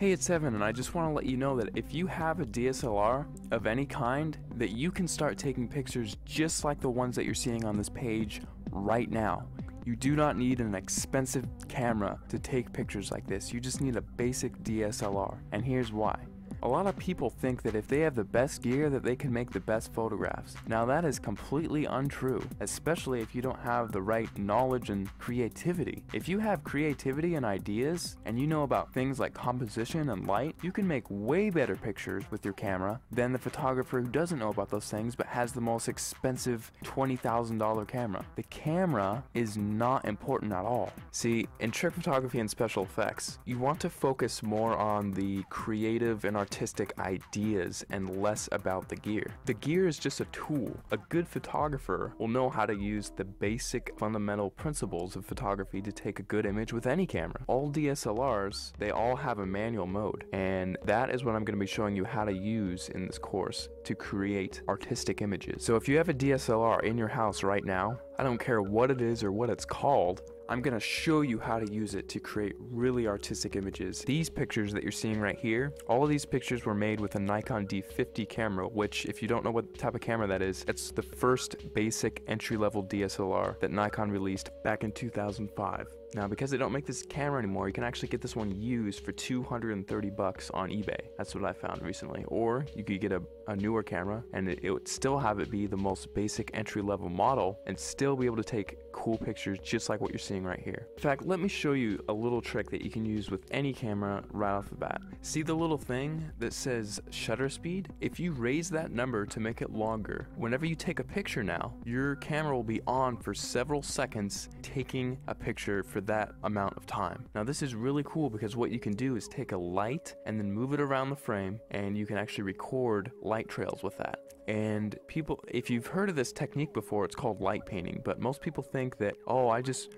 Hey, it's Evan, and I just want to let you know that if you have a DSLR of any kind, that you can start taking pictures just like the ones that you're seeing on this page right now. You do not need an expensive camera to take pictures like this. You just need a basic DSLR, and here's why. A lot of people think that if they have the best gear that they can make the best photographs. Now that is completely untrue, especially if you don't have the right knowledge and creativity. If you have creativity and ideas, and you know about things like composition and light, you can make way better pictures with your camera than the photographer who doesn't know about those things but has the most expensive $20,000 camera. The camera is not important at all. See, in trick photography and special effects, you want to focus more on the creative and artistic ideas and less about the gear. The gear is just a tool. A good photographer will know how to use the basic fundamental principles of photography to take a good image with any camera. All DSLRs, they all have a manual mode, and that is what I'm going to be showing you how to use in this course to create artistic images. So if you have a DSLR in your house right now, I don't care what it is or what it's called, I'm going to show you how to use it to create really artistic images. These pictures that you're seeing right here, all of these pictures were made with a Nikon D50 camera, which if you don't know what type of camera that is, it's the first basic entry-level DSLR that Nikon released back in 2005. Now, because they don't make this camera anymore, you can actually get this one used for $230 on eBay. That's what I found recently. Or you could get a newer camera and it would still have it be the most basic entry-level model and still be able to take cool pictures just like what you're seeing right here. In fact, let me show you a little trick that you can use with any camera right off the bat. See the little thing that says shutter speed? If you raise that number to make it longer, whenever you take a picture now, your camera will be on for several seconds taking a picture for that amount of time. Now this is really cool because what you can do is take a light and then move it around the frame, and you can actually record light trails with that. And people, if you've heard of this technique before, it's called light painting, but most people think that, oh, I just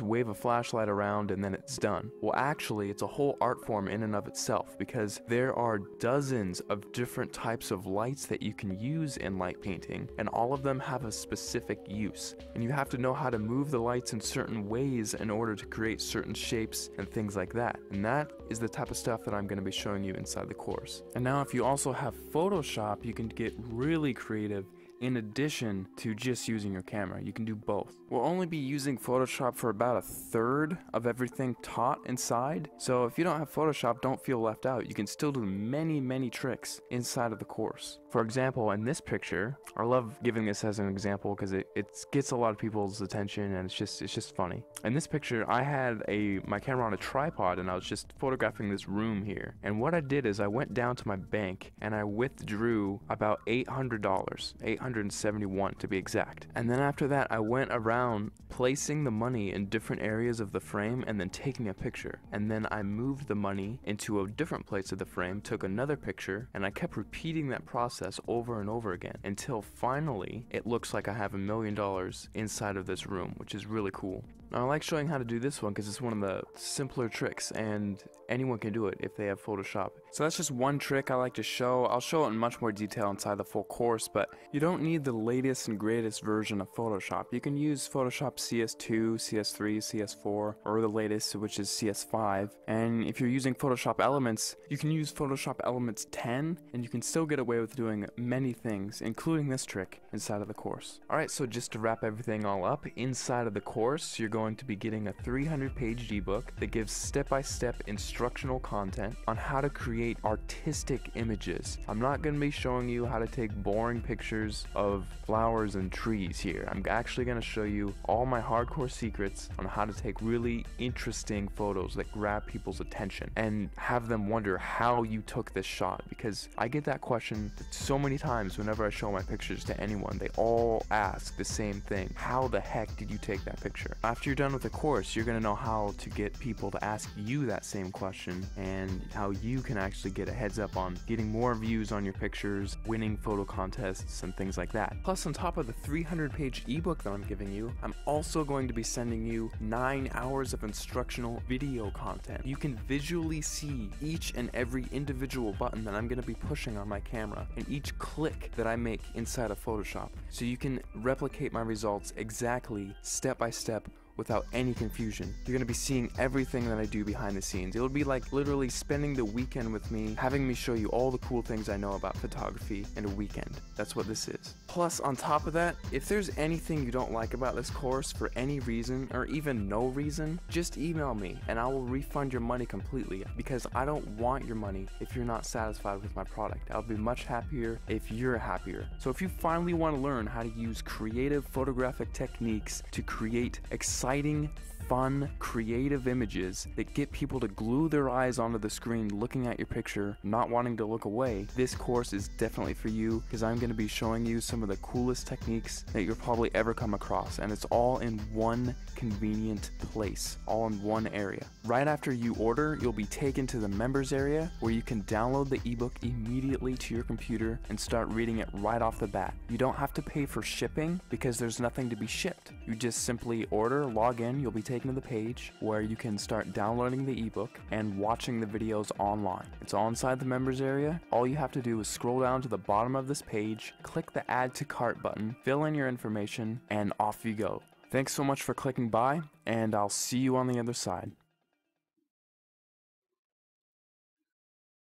wave a flashlight around and then it's done. Well, actually, it's a whole art form in and of itself, because there are dozens of different types of lights that you can use in light painting, and all of them have a specific use. And you have to know how to move the lights in certain ways in order to create certain shapes and things like that. And that is the type of stuff that I'm going to be showing you inside the course. And now if you also have Photoshop, you can get really creative. In addition to just using your camera, you can do both. We'll only be using Photoshop for about a third of everything taught inside, so if you don't have Photoshop, don't feel left out. You can still do many tricks inside of the course. For example, in this picture, I love giving this as an example because it gets a lot of people's attention and it's just funny. In this picture, I had my camera on a tripod and I was just photographing this room here. And what I did is I went down to my bank and I withdrew about $800, $871 to be exact. And then after that, I went around placing the money in different areas of the frame and then taking a picture. And then I moved the money into a different place of the frame, took another picture, and I kept repeating that process over and over again until finally it looks like I have $1 million inside of this room, which is really cool. Now, I like showing how to do this one because it's one of the simpler tricks and anyone can do it if they have Photoshop. So that's just one trick I like to show. I'll show it in much more detail inside the full course, but you don't need the latest and greatest version of Photoshop. You can use Photoshop CS2, CS3, CS4, or the latest, which is CS5. And if you're using Photoshop Elements, you can use Photoshop Elements 10, and you can still get away with doing many things, including this trick, inside of the course. Alright, so just to wrap everything all up, inside of the course, you're going to be getting a 300-page ebook that gives step-by-step instructional content on how to create artistic images. I'm not going to be showing you how to take boring pictures of flowers and trees here. I'm actually going to show you all my hardcore secrets on how to take really interesting photos that grab people's attention and have them wonder how you took this shot, because I get that question so many times whenever I show my pictures to anyone. They all ask the same thing: how the heck did you take that picture? After you're done with the course, you're going to know how to get people to ask you that same question and how you can actually get a heads up on getting more views on your pictures, winning photo contests, and things like that. Plus, on top of the 300-page ebook that I'm giving you, I'm also going to be sending you 9 hours of instructional video content. You can visually see each and every individual button that I'm going to be pushing on my camera and each click that I make inside of Photoshop, so you can replicate my results exactly, step by step, without any confusion. You're going to be seeing everything that I do behind the scenes. It'll be like literally spending the weekend with me, having me show you all the cool things I know about photography in a weekend. That's what this is. Plus, on top of that, if there's anything you don't like about this course for any reason, or even no reason, just email me and I will refund your money completely, because I don't want your money if you're not satisfied with my product. I'll be much happier if you're happier. So if you finally want to learn how to use creative photographic techniques to create exciting, fun, creative images that get people to glue their eyes onto the screen looking at your picture, not wanting to look away, this course is definitely for you, because I'm going to be showing you some of the coolest techniques that you'll probably ever come across, and it's all in one convenient place, all in one area. Right after you order, you'll be taken to the members area where you can download the ebook immediately to your computer and start reading it right off the bat. You don't have to pay for shipping because there's nothing to be shipped. You just simply order, log in, you'll be taken to the page where you can start downloading the ebook and watching the videos online. It's all inside the members area. All you have to do is scroll down to the bottom of this page, click the add to cart button, fill in your information, and off you go. Thanks so much for clicking by, and I'll see you on the other side.